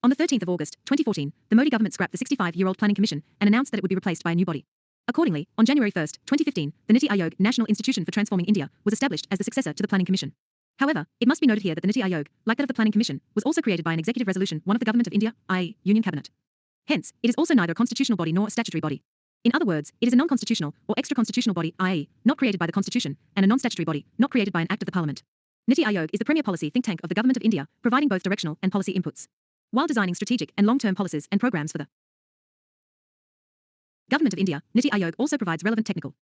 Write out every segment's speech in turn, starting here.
On the 13th of August, 2014, the Modi government scrapped the 65-year-old Planning Commission and announced that it would be replaced by a new body. Accordingly, on January 1, 2015, the Niti Aayog National Institution for Transforming India was established as the successor to the Planning Commission. However, it must be noted here that the Niti Aayog, like that of the Planning Commission, was also created by an executive resolution, one of the Government of India, i.e., Union Cabinet. Hence, it is also neither a constitutional body nor a statutory body. In other words, it is a non-constitutional or extra-constitutional body, i.e., not created by the Constitution, and a non-statutory body, not created by an act of the Parliament. Niti Aayog is the premier policy think tank of the Government of India, providing both directional and policy inputs, while designing strategic and long-term policies and programs for the Government of India. Niti Aayog also provides relevant technical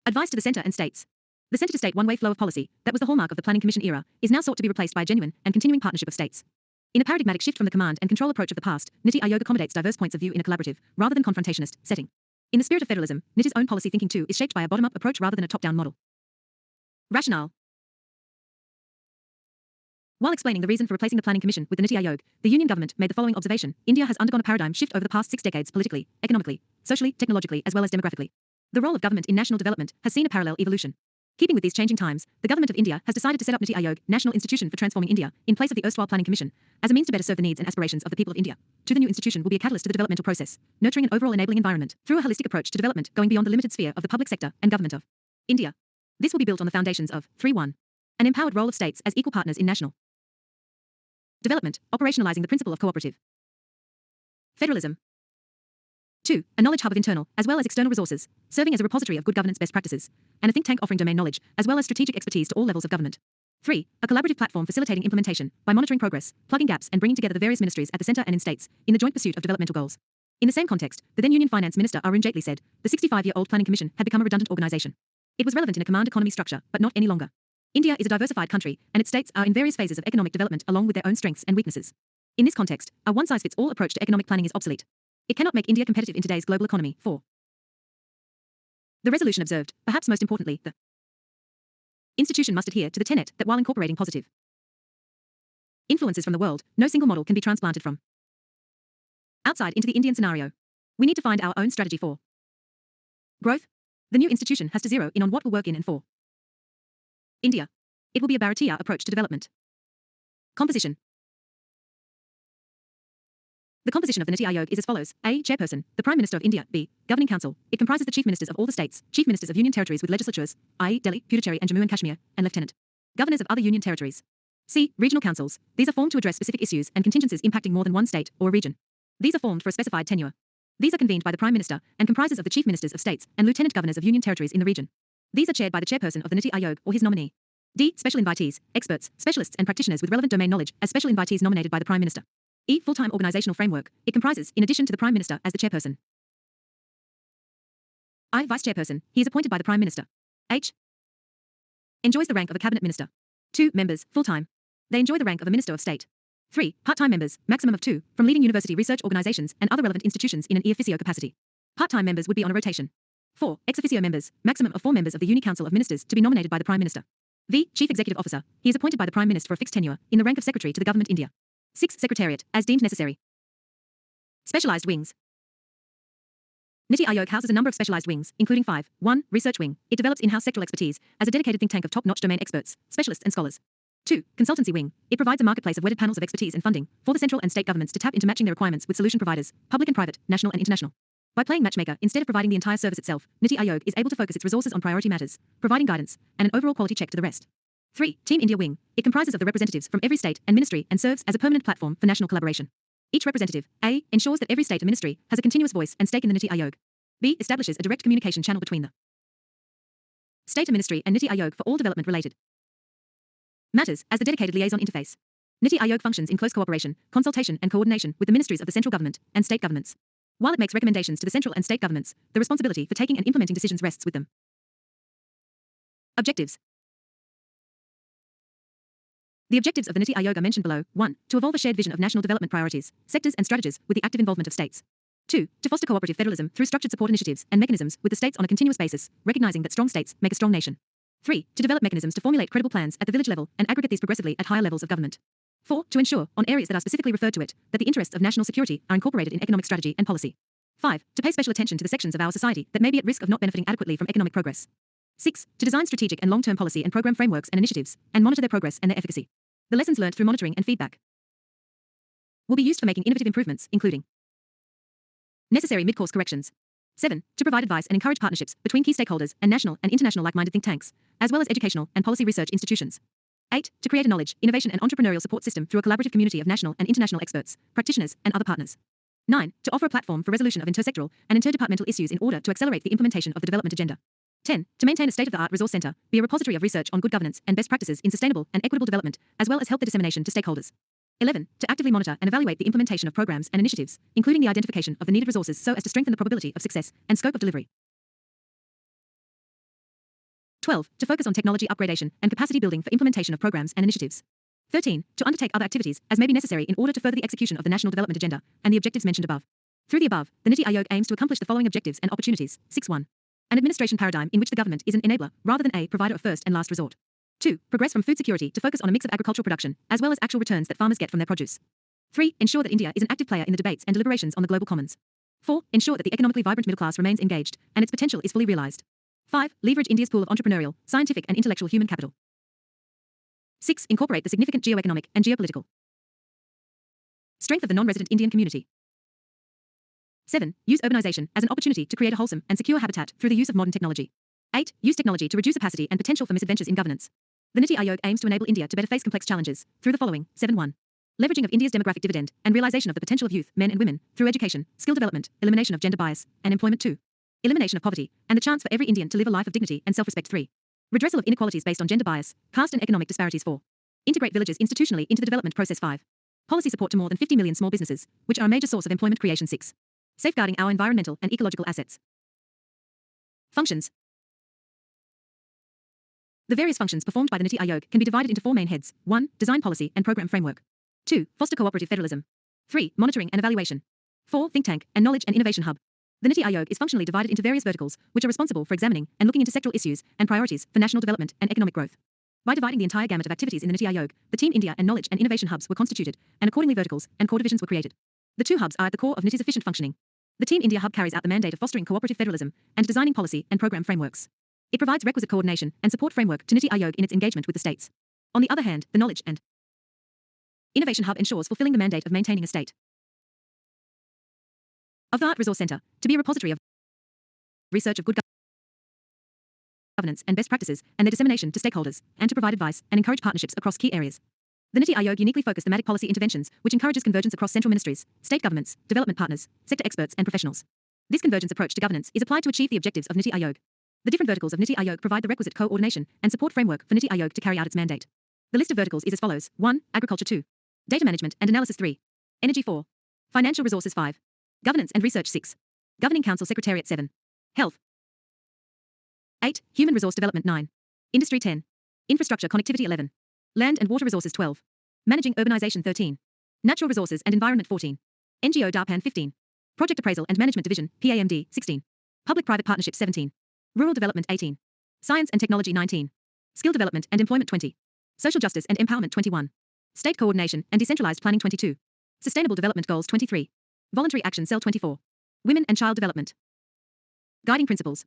advice to the centre and states. The centre-to-state one-way flow of policy, that was the hallmark of the Planning Commission era, is now sought to be replaced by a genuine and continuing partnership of states. In a paradigmatic shift from the command and control approach of the past, Niti Aayog accommodates diverse points of view in a collaborative, rather than confrontationist, setting. In the spirit of federalism, Niti's own policy thinking too is shaped by a bottom-up approach rather than a top-down model. Rationale. While explaining the reason for replacing the Planning Commission with the Niti Aayog, the Union government made the following observation: India has undergone a paradigm shift over the past 6 decades politically, economically, socially, technologically, as well as demographically. The role of government in national development has seen a parallel evolution. Keeping with these changing times, the Government of India has decided to set up Niti Aayog, National Institution for Transforming India, in place of the erstwhile Planning Commission, as a means to better serve the needs and aspirations of the people of India. The new institution will be a catalyst to the developmental process, nurturing an overall enabling environment through a holistic approach to development going beyond the limited sphere of the public sector and government of India. This will be built on the foundations of 3.1. An empowered role of states as equal partners in national development, operationalizing the principle of cooperative federalism. 2. A knowledge hub of internal, as well as external resources, serving as a repository of good governance best practices, and a think tank offering domain knowledge, as well as strategic expertise to all levels of government. 3. A collaborative platform facilitating implementation, by monitoring progress, plugging gaps and bringing together the various ministries at the centre and in states, in the joint pursuit of developmental goals. In the same context, the then Union Finance Minister Arun Jaitley said, the 65-year-old Planning Commission had become a redundant organisation. It was relevant in a command economy structure, but not any longer. India is a diversified country, and its states are in various phases of economic development along with their own strengths and weaknesses. In this context, a one-size-fits-all approach to economic planning is obsolete. It cannot make India competitive in today's global economy. 4. The resolution observed, perhaps most importantly, the institution must adhere to the tenet that while incorporating positive influences from the world, no single model can be transplanted from outside into the Indian scenario. We need to find our own strategy for growth. The new institution has to zero in on what will work in and for India. It will be a Bharatiya approach to development. Composition. The composition of the Niti Aayog is as follows: A. Chairperson, the Prime Minister of India. B. Governing Council. It comprises the Chief Ministers of all the states, Chief Ministers of Union Territories with legislatures, i.e. Delhi, Puducherry and Jammu and Kashmir, and Lieutenant Governors of other Union Territories. C. Regional Councils. These are formed to address specific issues and contingencies impacting more than one state or region. These are formed for a specified tenure. These are convened by the Prime Minister and comprises of the Chief Ministers of states and Lieutenant Governors of Union Territories in the region. These are chaired by the Chairperson of the Niti Aayog or his nominee. D. Special invitees, experts, specialists and practitioners with relevant domain knowledge as special invitees nominated by the Prime Minister. E. Full-time organizational framework. It comprises, in addition to the Prime Minister as the Chairperson, I. Vice Chairperson. He is appointed by the Prime Minister. H. Enjoys the rank of a Cabinet Minister. 2. Members, full-time. They enjoy the rank of a Minister of State. 3. Part-time members, maximum of 2, from leading university research organizations and other relevant institutions in an e officio capacity. Part-time members would be on a rotation. 4. Ex officio members, maximum of 4 members of the Uni Council of Ministers to be nominated by the Prime Minister. V. Chief Executive Officer. He is appointed by the Prime Minister for a fixed tenure, in the rank of Secretary to the Government India. 6. Secretariat, as deemed necessary. Specialized wings. Niti Aayog houses a number of specialized wings, including 5. 1. Research wing. It develops in-house sectoral expertise as a dedicated think tank of top-notch domain experts, specialists and scholars. 2. Consultancy wing. It provides a marketplace of wedded panels of expertise and funding for the central and state governments to tap into matching their requirements with solution providers, public and private, national and international. By playing matchmaker instead of providing the entire service itself, Niti Aayog is able to focus its resources on priority matters, providing guidance and an overall quality check to the rest. 3. Team India wing. It comprises of the representatives from every state and ministry and serves as a permanent platform for national collaboration. Each representative, A. ensures that every state and ministry has a continuous voice and stake in the Niti Aayog. B. establishes a direct communication channel between the state and ministry and Niti Aayog for all development-related matters as the dedicated liaison interface. Niti Aayog functions in close cooperation, consultation and coordination with the ministries of the central government and state governments. While it makes recommendations to the central and state governments, the responsibility for taking and implementing decisions rests with them. Objectives. The objectives of the Niti Aayog are mentioned below. 1. To evolve a shared vision of national development priorities, sectors and strategies with the active involvement of states. 2. To foster cooperative federalism through structured support initiatives and mechanisms with the states on a continuous basis, recognizing that strong states make a strong nation. 3. To develop mechanisms to formulate credible plans at the village level and aggregate these progressively at higher levels of government. 4. To ensure, on areas that are specifically referred to it, that the interests of national security are incorporated in economic strategy and policy. 5. To pay special attention to the sections of our society that may be at risk of not benefiting adequately from economic progress. 6. To design strategic and long-term policy and program frameworks and initiatives, and monitor their progress and their efficacy. The lessons learned through monitoring and feedback. will be used for making innovative improvements, including necessary mid-course corrections. 7. To provide advice and encourage partnerships between key stakeholders and national and international like-minded think tanks, as well as educational and policy research institutions. 8. To create a knowledge, innovation and entrepreneurial support system through a collaborative community of national and international experts, practitioners, and other partners. 9. To offer a platform for resolution of intersectoral and interdepartmental issues in order to accelerate the implementation of the development agenda. 10. To maintain a state-of-the-art resource center, be a repository of research on good governance and best practices in sustainable and equitable development, as well as help the dissemination to stakeholders. 11. To actively monitor and evaluate the implementation of programs and initiatives, including the identification of the needed resources so as to strengthen the probability of success and scope of delivery. 12. To focus on technology upgradation and capacity building for implementation of programs and initiatives. 13. To undertake other activities as may be necessary in order to further the execution of the National Development Agenda and the objectives mentioned above. Through the above, the Niti Aayog aims to accomplish the following objectives and opportunities. 6.1. An administration paradigm in which the government is an enabler rather than a provider of first and last resort. 2. Progress from food security to focus on a mix of agricultural production as well as actual returns that farmers get from their produce. 3. Ensure that India is an active player in the debates and deliberations on the global commons. 4. Ensure that the economically vibrant middle class remains engaged and its potential is fully realized. 5. Leverage India's pool of entrepreneurial, scientific and intellectual human capital. 6. Incorporate the significant geoeconomic and geopolitical strength of the non-resident Indian community. 7. Use urbanization as an opportunity to create a wholesome and secure habitat through the use of modern technology. 8. Use technology to reduce opacity and potential for misadventures in governance. The Niti Aayog aims to enable India to better face complex challenges through the following. 7.1. Leveraging of India's demographic dividend and realization of the potential of youth, men and women, through education, skill development, elimination of gender bias, and employment. 2. Elimination of poverty, and the chance for every Indian to live a life of dignity and self-respect. 3. Redressal of inequalities based on gender bias, caste and economic disparities. 4. Integrate villages institutionally into the development process. 5. Policy support to more than 50 million small businesses, which are a major source of employment creation. 6. Safeguarding our environmental and ecological assets. Functions. The various functions performed by the Niti Aayog can be divided into 4 main heads. 1. Design policy and program framework. 2. Foster cooperative federalism. 3. Monitoring and evaluation. 4. Think tank and knowledge and innovation hub. The Niti Aayog is functionally divided into various verticals, which are responsible for examining and looking into sectoral issues and priorities for national development and economic growth. By dividing the entire gamut of activities in the Niti Aayog, the Team India and Knowledge and Innovation Hubs were constituted, and accordingly verticals and core divisions were created. The 2 hubs are at the core of Niti's efficient functioning. The Team India Hub carries out the mandate of fostering cooperative federalism and designing policy and program frameworks. It provides requisite coordination and support framework to Niti Aayog in its engagement with the states. On the other hand, the Knowledge and Innovation Hub ensures fulfilling the mandate of maintaining a state of the art resource center to be a repository of research of good governance and best practices and their dissemination to stakeholders, and to provide advice and encourage partnerships across key areas. The Niti Aayog uniquely focus thematic policy interventions, which encourages convergence across central ministries, state governments, development partners, sector experts and professionals. This convergence approach to governance is applied to achieve the objectives of Niti Aayog. The different verticals of Niti Aayog provide the requisite coordination and support framework for Niti Aayog to carry out its mandate. The list of verticals is as follows. 1. Agriculture. 2. Data management and analysis. 3. Energy. 4. Financial resources. 5. Governance and research. 6. Governing Council Secretariat. 7. Health. 8. Human resource development. 9. Industry. 10. Infrastructure connectivity. 11. Land and water resources. 12. Managing urbanization. 13. Natural resources and environment. 14. NGO DARPAN. 15. Project appraisal and management division, PAMD. 16. Public-private partnership. 17. Rural development. 18. Science and technology. 19. Skill development and employment. 20. Social justice and empowerment. 21. State coordination and decentralized planning. 22. Sustainable development goals. 23. Voluntary action cell. 24. Women and child development. Guiding principles.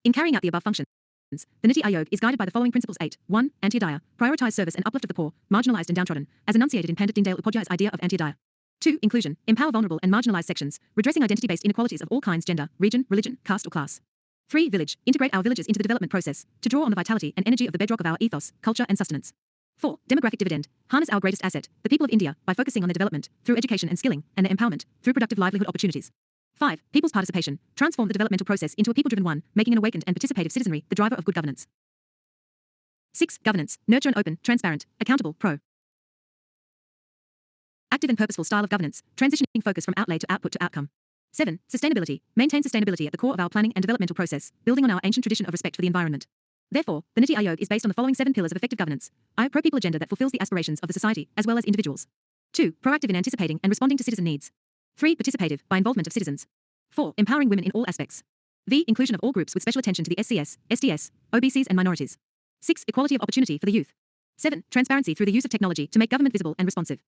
In carrying out the above functions, the Niti Aayog is guided by the following principles. 8. 1. Antyodaya, prioritize service and uplift of the poor, marginalized and downtrodden, as enunciated in Pandit Dindayal Upadhyay's idea of Antyodaya. 2. Inclusion, empower vulnerable and marginalized sections, redressing identity-based inequalities of all kinds, gender, region, religion, caste or class. 3. Village, integrate our villages into the development process, to draw on the vitality and energy of the bedrock of our ethos, culture and sustenance. 4. Demographic dividend, harness our greatest asset, the people of India, by focusing on their development, through education and skilling, and their empowerment, through productive livelihood opportunities. 5. People's participation, transform the developmental process into a people-driven one, making an awakened and participative citizenry the driver of good governance. 6. Governance, nurture an open, transparent, accountable, active and purposeful style of governance, transitioning focus from outlay to output to outcome. 7. Sustainability, maintain sustainability at the core of our planning and developmental process, building on our ancient tradition of respect for the environment. Therefore, the Niti Aayog is based on the following 7 pillars of effective governance. I. Pro-people agenda that fulfills the aspirations of the society as well as individuals. 2. Proactive in anticipating and responding to citizen needs. 3. Participative, by involvement of citizens. 4. Empowering women in all aspects. V. Inclusion of all groups with special attention to the SCS, STS, OBCs and minorities. 6. Equality of opportunity for the youth. 7. Transparency through the use of technology to make government visible and responsive.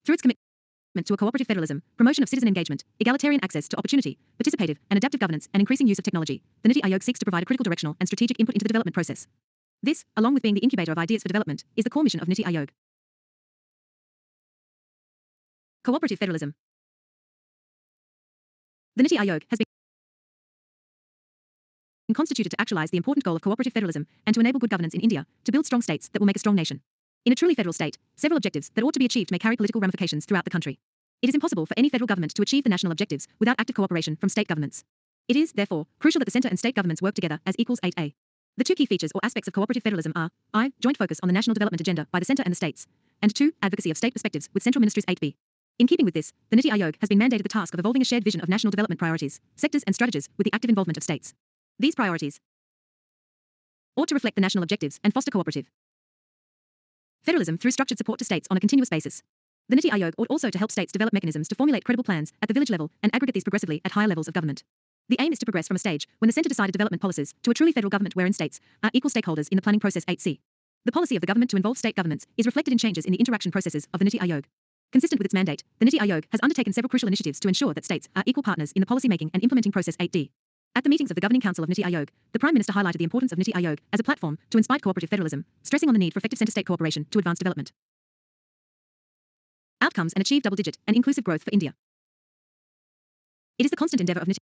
Through its commitment to a cooperative federalism, promotion of citizen engagement, egalitarian access to opportunity, participative and adaptive governance, and increasing use of technology, the Niti Aayog seeks to provide a critical directional and strategic input into the development process. This, along with being the incubator of ideas for development, is the core mission of Niti Aayog. Cooperative federalism. The Niti Aayog has been constituted to actualize the important goal of cooperative federalism and to enable good governance in India, to build strong states that will make a strong nation. In a truly federal state, several objectives that ought to be achieved may carry political ramifications throughout the country. It is impossible for any federal government to achieve the national objectives without active cooperation from state governments. It is, therefore, crucial that the centre and state governments work together as equals 8A. The two key features or aspects of cooperative federalism are I. Joint focus on the national development agenda by the centre and the states, and 2. Advocacy of state perspectives with central ministries 8B. In keeping with this, the Niti Aayog has been mandated the task of evolving a shared vision of national development priorities, sectors and strategies with the active involvement of states. These priorities ought to reflect the national objectives and foster cooperative federalism through structured support to states on a continuous basis. The Niti Aayog ought also to help states develop mechanisms to formulate credible plans at the village level and aggregate these progressively at higher levels of government. The aim is to progress from a stage when the centre decided development policies to a truly federal government wherein states are equal stakeholders in the planning process 8C. The policy of the government to involve state governments is reflected in changes in the interaction processes of the Niti Aayog. Consistent with its mandate, the Niti Aayog has undertaken several crucial initiatives to ensure that states are equal partners in the policy-making and implementing process 8D. At the meetings of the Governing Council of Niti Aayog, the Prime Minister highlighted the importance of Niti Aayog as a platform to inspire cooperative federalism, stressing on the need for effective centre-state cooperation to advance development outcomes and achieve double-digit and inclusive growth for India. It is the constant endeavour of Niti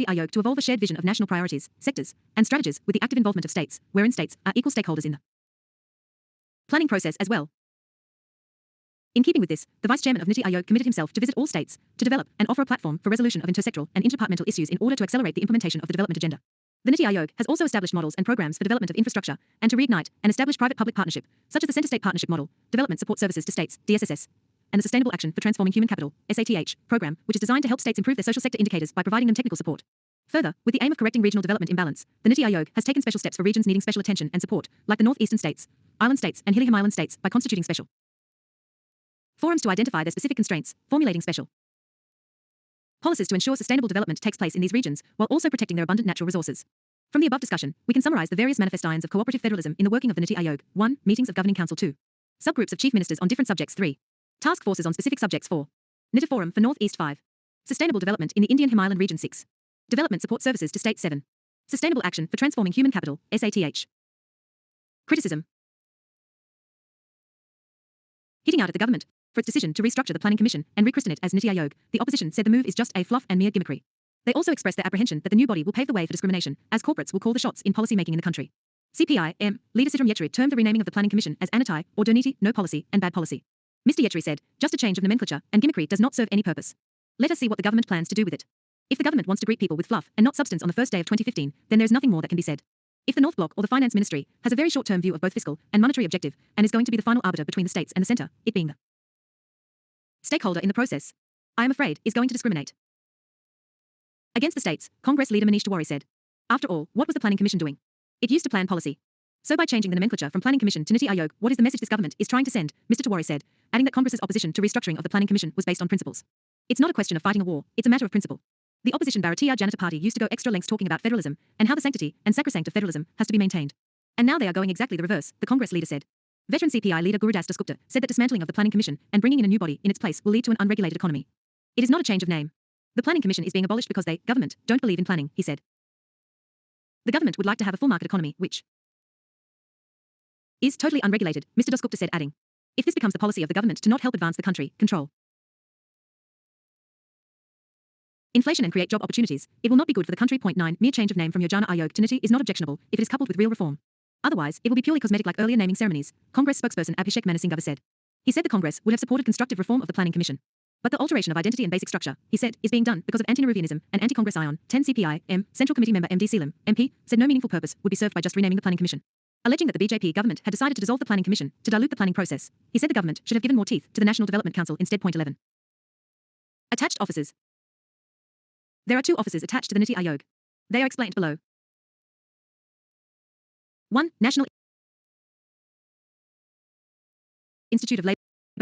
Aayog to evolve a shared vision of national priorities, sectors, and strategies with the active involvement of states, wherein states are equal stakeholders in the planning process as well. In keeping with this, the Vice Chairman of Niti Aayog committed himself to visit all states, to develop and offer a platform for resolution of intersectoral and interdepartmental issues in order to accelerate the implementation of the development agenda. The Niti Aayog has also established models and programs for development of infrastructure and to reignite and establish private-public partnership, such as the Centre-State Partnership Model, Development Support Services to States, DSSS, and the Sustainable Action for Transforming Human Capital, SATH, program, which is designed to help states improve their social sector indicators by providing them technical support. Further, with the aim of correcting regional development imbalance, the Niti Aayog has taken special steps for regions needing special attention and support, like the northeastern states, island states, and hilly Himalayan states, by constituting special forums to identify their specific constraints, formulating special policies to ensure sustainable development takes place in these regions, while also protecting their abundant natural resources. From the above discussion, we can summarize the various manifestations of cooperative federalism in the working of the Niti Aayog. 1. Meetings of Governing Council. 2. Subgroups of chief ministers on different subjects. 3. Task forces on specific subjects. 4. Niti Forum for North-East. 5. Sustainable development in the Indian Himalayan region. 6. Development support services to states. 7. Sustainable action for transforming human capital, SATH. Criticism. Hitting out at the government for its decision to restructure the Planning Commission and rechristen it as Niti Aayog, the opposition said the move is just a fluff and mere gimmickry. They also expressed their apprehension that the new body will pave the way for discrimination, as corporates will call the shots in policy making in the country. CPI-M leader Sitaram Yechury termed the renaming of the Planning Commission as Anatai or Doniti, no policy, and bad policy. Mr. Yechury said, just a change of nomenclature and gimmickry does not serve any purpose. Let us see what the government plans to do with it. If the government wants to greet people with fluff and not substance on the first day of 2015, then there is nothing more that can be said. If the North Bloc or the Finance Ministry has a very short-term view of both fiscal and monetary objective and is going to be the final arbiter between the states and the centre, it being the stakeholder in the process, I am afraid, is going to discriminate against the states, Congress leader Manish Tiwari said. After all, what was the Planning Commission doing? It used to plan policy. So by changing the nomenclature from Planning Commission to Niti Aayog, what is the message this government is trying to send? Mr. Tiwari said, adding that Congress's opposition to restructuring of the Planning Commission was based on principles. It's not a question of fighting a war, it's a matter of principle. The opposition Bharatiya Janata Party used to go extra lengths talking about federalism and how the sanctity and sacrosanct of federalism has to be maintained. And now they are going exactly the reverse, the Congress leader said. Veteran CPI leader Gurudas Dasgupta said that dismantling of the Planning Commission and bringing in a new body in its place will lead to an unregulated economy. It is not a change of name. The Planning Commission is being abolished because they, government, don't believe in planning, he said. The government would like to have a full market economy, which is totally unregulated, Mr. Dasgupta said, adding. If this becomes the policy of the government to not help advance the country, control inflation and create job opportunities, it will not be good for the country. 9. Mere change of name from Yojana Aayog to Niti is not objectionable if it is coupled with real reform. Otherwise, it will be purely cosmetic like earlier naming ceremonies, Congress spokesperson Abhishek Manu Singh said. He said the Congress would have supported constructive reform of the Planning Commission. But the alteration of identity and basic structure, he said, is being done because of anti-Nehruvianism and anti-Congress ion. 10 CPI-M, Central Committee member MD Seelam, MP, said no meaningful purpose would be served by just renaming the Planning Commission. Alleging that the BJP government had decided to dissolve the Planning Commission to dilute the planning process, he said the government should have given more teeth to the National Development Council instead. 11. Attached officers. There are 2 officers attached to the Niti Aayog. They are explained below. 1. National Institute of Labour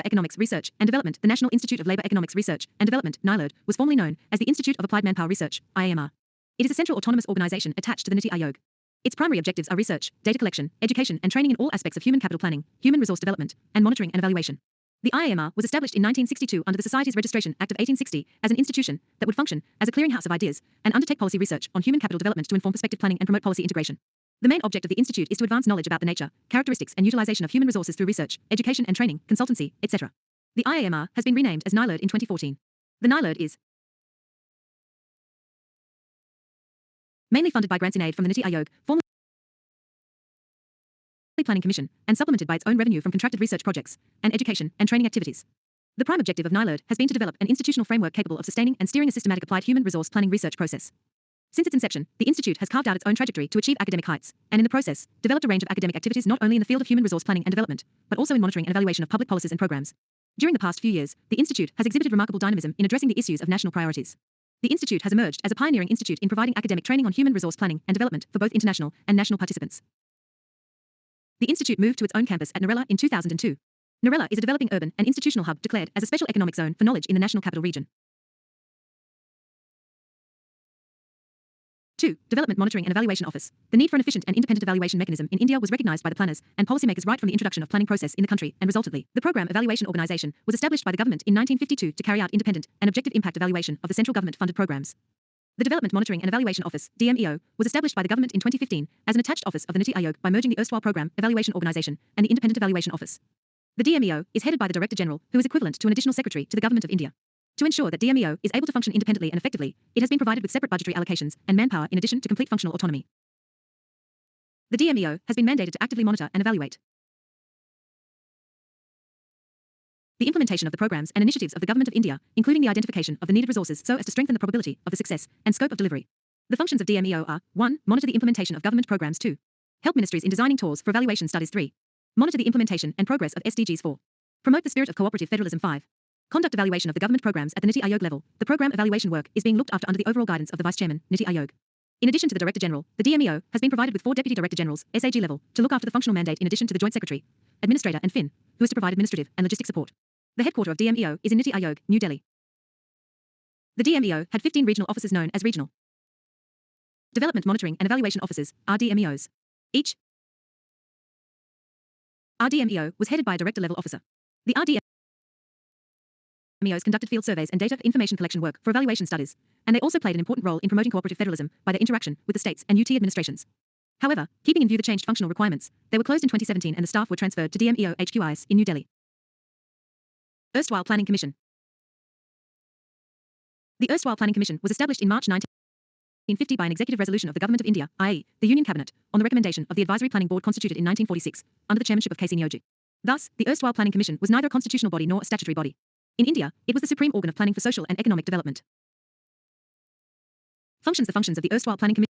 Economics Research and Development. The National Institute of Labour Economics Research and Development, NILED, was formerly known as the Institute of Applied Manpower Research, IAMR. It is a central autonomous organisation attached to the Niti Aayog. Its primary objectives are research, data collection, education and training in all aspects of human capital planning, human resource development, and monitoring and evaluation. The IAMR was established in 1962 under the Society's Registration Act of 1860 as an institution that would function as a clearinghouse of ideas and undertake policy research on human capital development to inform prospective planning and promote policy integration. The main object of the institute is to advance knowledge about the nature, characteristics and utilization of human resources through research, education and training, consultancy, etc. The IAMR has been renamed as NILERD in 2014. The NILERD is mainly funded by grants in aid from the Niti Aayog, formerly Planning Commission, and supplemented by its own revenue from contracted research projects and education and training activities. The prime objective of NILERD has been to develop an institutional framework capable of sustaining and steering a systematic applied human resource planning research process. Since its inception, the institute has carved out its own trajectory to achieve academic heights, and in the process, developed a range of academic activities not only in the field of human resource planning and development, but also in monitoring and evaluation of public policies and programs. During the past few years, the institute has exhibited remarkable dynamism in addressing the issues of national priorities. The institute has emerged as a pioneering institute in providing academic training on human resource planning and development for both international and national participants. The institute moved to its own campus at Narela in 2002. Narela is a developing urban and institutional hub declared as a special economic zone for knowledge in the National Capital Region. 2. Development Monitoring and Evaluation Office. The need for an efficient and independent evaluation mechanism in India was recognized by the planners and policymakers right from the introduction of planning process in the country, and resultantly, the Program Evaluation Organization was established by the government in 1952 to carry out independent and objective impact evaluation of the central government-funded programs. The Development Monitoring and Evaluation Office, DMEO, was established by the government in 2015 as an attached office of the Niti Aayog by merging the erstwhile Program Evaluation Organization and the Independent Evaluation Office. The DMEO is headed by the Director General, who is equivalent to an additional secretary to the Government of India. To ensure that DMEO is able to function independently and effectively, it has been provided with separate budgetary allocations and manpower in addition to complete functional autonomy. The DMEO has been mandated to actively monitor and evaluate the implementation of the programs and initiatives of the Government of India, including the identification of the needed resources so as to strengthen the probability of the success and scope of delivery. The functions of DMEO are 1. Monitor the implementation of government programs. 2. Help ministries in designing tours for evaluation studies. 3. Monitor the implementation and progress of SDGs. 4. Promote the spirit of cooperative federalism. 5. Conduct evaluation of the government programs at the Niti Aayog level. The program evaluation work is being looked after under the overall guidance of the Vice Chairman, Niti Aayog. In addition to the Director General, the DMEO has been provided with 4 Deputy Director Generals, SAG level, to look after the functional mandate in addition to the Joint Secretary, Administrator and FIN, who is to provide administrative and logistic support. The headquarter of DMEO is in Niti Aayog, New Delhi. The DMEO had 15 regional offices known as Regional Development Monitoring and Evaluation Offices, RDMEOs. Each RDMEO was headed by a director-level officer. The RDMEOs conducted field surveys and data information collection work for evaluation studies, and they also played an important role in promoting cooperative federalism by their interaction with the states and UT administrations. However, keeping in view the changed functional requirements, they were closed in 2017 and the staff were transferred to DMEO HQIs in New Delhi. Erstwhile Planning Commission. The Erstwhile Planning Commission was established in March 1950 by an executive resolution of the Government of India, i.e., the Union Cabinet, on the recommendation of the Advisory Planning Board constituted in 1946, under the chairmanship of K.C. Neoji. Thus, the Erstwhile Planning Commission was neither a constitutional body nor a statutory body. In India, it was the supreme organ of planning for social and economic development. Functions. The functions of the Erstwhile Planning Commission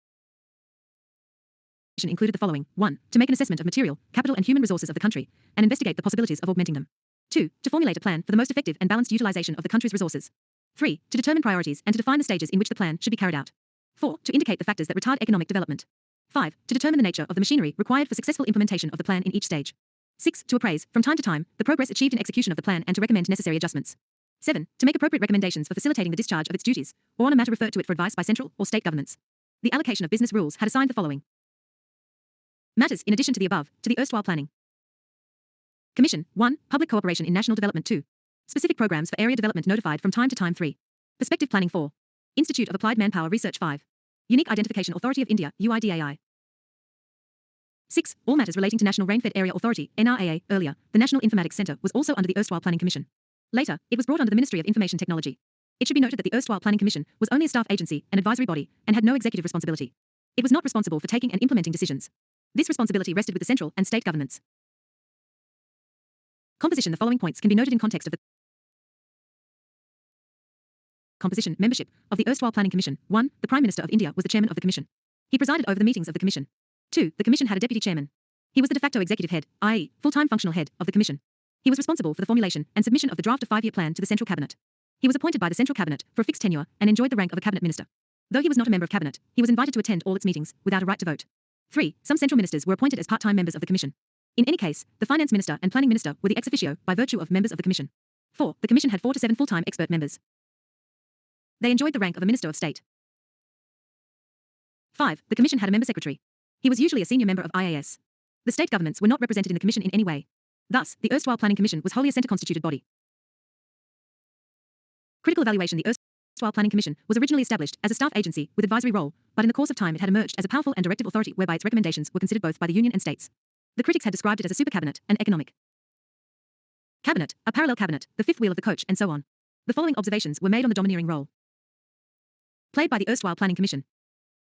included the following. 1. To make an assessment of material, capital and human resources of the country, and investigate the possibilities of augmenting them. 2. To formulate a plan for the most effective and balanced utilization of the country's resources. 3. To determine priorities and to define the stages in which the plan should be carried out. 4. To indicate the factors that retard economic development. 5. To determine the nature of the machinery required for successful implementation of the plan in each stage. 6. To appraise, from time to time, the progress achieved in execution of the plan and to recommend necessary adjustments. 7. To make appropriate recommendations for facilitating the discharge of its duties, or on a matter referred to it for advice by central or state governments. The allocation of business rules had assigned the following matters in addition to the above, to the Erstwhile Planning Commission. 1. Public cooperation in national development. 2. Specific programs for area development notified from time to time. 3. Perspective planning. 4. Institute of Applied Manpower Research. 5. Unique Identification Authority of India, UIDAI. 6. All matters relating to National Rainfed Area Authority, NRAA. Earlier, the National Informatics Centre was also under the Erstwhile Planning Commission. Later, it was brought under the Ministry of Information Technology. It should be noted that the Erstwhile Planning Commission was only a staff agency, an advisory body, and had no executive responsibility. It was not responsible for taking and implementing decisions. This responsibility rested with the central and state governments. Composition. The following points can be noted in context of the composition, membership, of the Erstwhile Planning Commission. 1. The Prime Minister of India was the chairman of the Commission. He presided over the meetings of the Commission. 2. The Commission had a deputy chairman. He was the de facto executive head, i.e., full-time functional head, of the Commission. He was responsible for the formulation and submission of the draft of 5-year plan to the Central Cabinet. He was appointed by the Central Cabinet for a fixed tenure and enjoyed the rank of a cabinet minister. Though he was not a member of cabinet, he was invited to attend all its meetings, without a right to vote. 3. Some central ministers were appointed as part-time members of the Commission. In any case, the Finance Minister and Planning Minister were the ex officio by virtue of members of the Commission. 4. The Commission had 4 to 7 full-time expert members. They enjoyed the rank of a Minister of State. 5. The Commission had a member secretary. He was usually a senior member of IAS. The state governments were not represented in the Commission in any way. Thus, the erstwhile Planning Commission was wholly a centre-constituted body. Critical evaluation. The erstwhile Planning Commission was originally established as a staff agency with advisory role, but in the course of time it had emerged as a powerful and directive authority whereby its recommendations were considered both by the Union and states. The critics had described it as a super cabinet, an economic cabinet, a parallel cabinet, the fifth wheel of the coach, and so on. The following observations were made on the domineering role played by the erstwhile Planning Commission.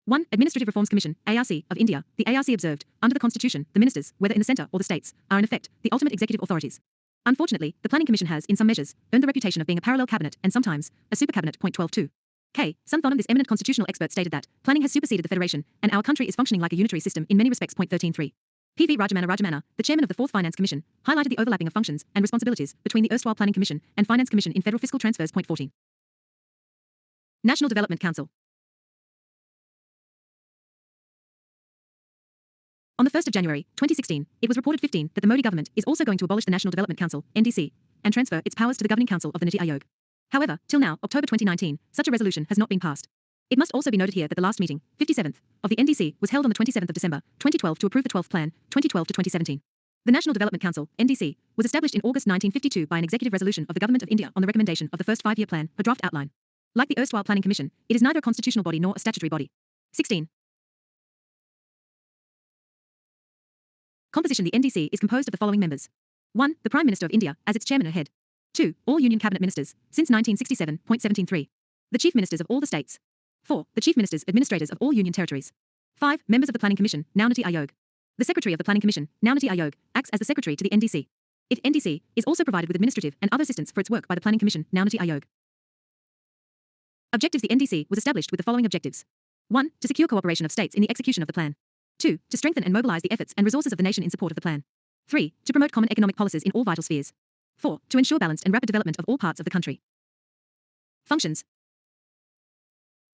1. Administrative Reforms Commission, ARC, of India. The ARC observed, under the Constitution, the ministers, whether in the centre or the states, are in effect the ultimate executive authorities. Unfortunately, the Planning Commission has, in some measures, earned the reputation of being a parallel cabinet and sometimes a super cabinet. 12.2. K. Sunthonam, this eminent constitutional expert, stated that planning has superseded the federation and our country is functioning like a unitary system in many respects. 13.3. P.V. Rajamana, the chairman of the Fourth Finance Commission, highlighted the overlapping of functions and responsibilities between the erstwhile Planning Commission and Finance Commission in federal fiscal transfers. 14. National Development Council. On the 1st of January, 2016, it was reported 15 that the Modi government is also going to abolish the National Development Council, NDC, and transfer its powers to the Governing Council of the Niti Aayog. However, till now, October 2019, such a resolution has not been passed. It must also be noted here that the last meeting, 57th, of the NDC was held on the 27th of December, 2012 to approve the 12th Plan, 2012 to 2017. The National Development Council, NDC, was established in August 1952 by an executive resolution of the Government of India on the recommendation of the first five-year plan, a draft outline. Like the erstwhile Planning Commission, it is neither a constitutional body nor a statutory body. 16. Composition. The NDC is composed of the following members. 1. The Prime Minister of India, as its chairman or head. 2. All Union Cabinet Ministers, since 1967.17.3. The Chief Ministers of all the states. 4. The Chief Ministers, Administrators of all Union territories. 5. Members of the Planning Commission, now Niti Aayog. The Secretary of the Planning Commission, now Niti Aayog, acts as the Secretary to the NDC. If NDC is also provided with administrative and other assistance for its work by the Planning Commission, now Niti Aayog. Objectives. The NDC was established with the following objectives. 1. To secure cooperation of states in the execution of the plan. 2. To strengthen and mobilize the efforts and resources of the nation in support of the plan. 3. To promote common economic policies in all vital spheres. 4. To ensure balanced and rapid development of all parts of the country. Functions.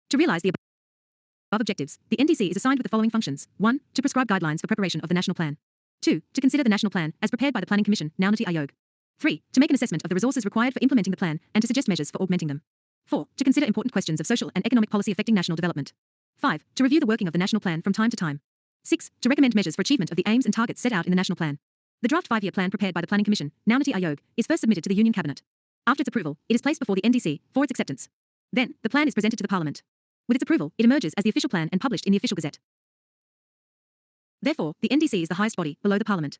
To realize the above objectives, the NDC is assigned with the following functions. 1. To prescribe guidelines for preparation of the national plan. 2. To consider the national plan as prepared by the Planning Commission, now Niti Aayog. 3. To make an assessment of the resources required for implementing the plan and to suggest measures for augmenting them. 4. To consider important questions of social and economic policy affecting national development. 5. To review the working of the national plan from time to time. 6. To recommend measures for achievement of the aims and targets set out in the national plan. The draft five-year plan prepared by the Planning Commission, now Niti Aayog, is first submitted to the Union Cabinet. After its approval, it is placed before the NDC for its acceptance. Then, the plan is presented to the Parliament. With its approval, it emerges as the official plan and published in the Official Gazette. Therefore, the NDC is the highest body, below the Parliament,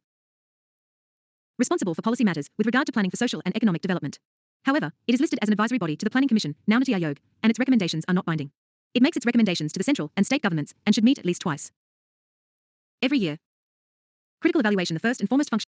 responsible for policy matters with regard to planning for social and economic development. However, it is listed as an advisory body to the Planning Commission, now Niti Aayog, and its recommendations are not binding. It makes its recommendations to the central and state governments and should meet at least twice every year. Critical evaluation. The first and foremost function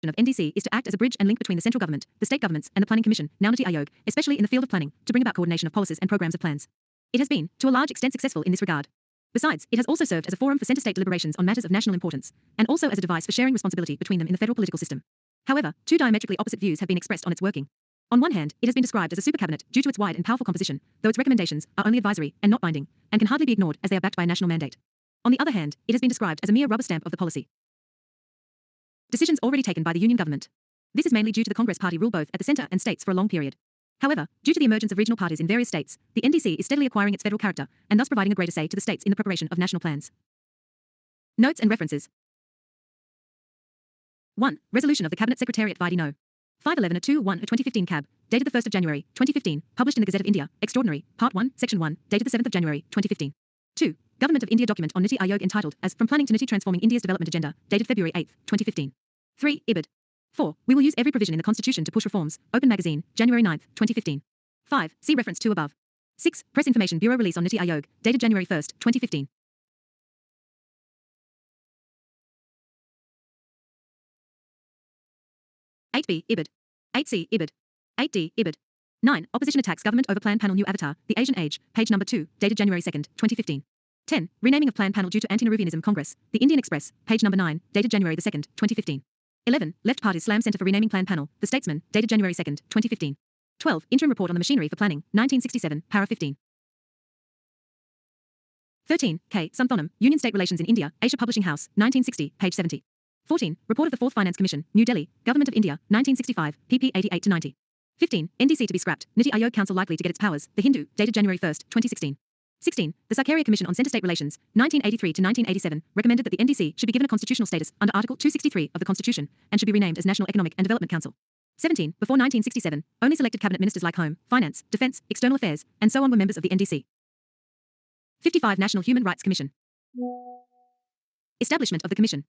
of NDC is to act as a bridge and link between the central government, the state governments, and the Planning Commission, now Niti Aayog, especially in the field of planning, to bring about coordination of policies and programs of plans. It has been, to a large extent, successful in this regard. Besides, it has also served as a forum for centre-state deliberations on matters of national importance, and also as a device for sharing responsibility between them in the federal political system. However, two diametrically opposite views have been expressed on its working. On one hand, it has been described as a super cabinet due to its wide and powerful composition, though its recommendations are only advisory and not binding, and can hardly be ignored as they are backed by a national mandate. On the other hand, it has been described as a mere rubber stamp of the policy decisions already taken by the Union government. This is mainly due to the Congress party rule both at the centre and states for a long period. However, due to the emergence of regional parties in various states, the NDC is steadily acquiring its federal character, and thus providing a greater say to the states in the preparation of national plans. Notes and references. 1. Resolution of the Cabinet Secretariat Vide No. 511-2-1 2015 Cab, dated the 1st of January, 2015, published in the Gazette of India, Extraordinary, Part 1, Section 1, dated the 7th of January, 2015. 2. Government of India document on Niti Aayog entitled as From Planning to Niti Transforming India's Development Agenda, dated February 8, 2015. 3. IBID. 4. We will use every provision in the Constitution to push reforms, Open Magazine, January 9, 2015. 5. See reference 2 above. 6. Press Information Bureau release on Niti Aayog, dated January 1, 2015. 8b. IBID. 8c. IBID. 8d. IBID. 9. Opposition attacks government over Plan Panel New Avatar, The Asian Age, page number 2, dated January 2, 2015. 10. Renaming of Plan Panel due to Anti-Nehruvianism Congress, The Indian Express, page number 9, dated January 2, 2015. 11. Left Party's Slam Centre for Renaming Plan Panel, The Statesman, dated January 2, 2015. 12. Interim Report on the Machinery for Planning, 1967, para 15. 13. K. Sunthonam, Union State Relations in India, Asia Publishing House, 1960, page 70. 14. Report of the Fourth Finance Commission, New Delhi, Government of India, 1965, pp 88-90. 15. NDC to be scrapped, Niti Aayog Council likely to get its powers, The Hindu, dated January 1, 2016. 16. The Sarkaria Commission on Centre-State Relations, 1983 to 1987, recommended that the NDC should be given a constitutional status under Article 263 of the Constitution and should be renamed as National Economic and Development Council. 17. Before 1967, only selected cabinet ministers like Home, Finance, Defence, External Affairs, and so on were members of the NDC. 55. National Human Rights Commission. Establishment of the Commission.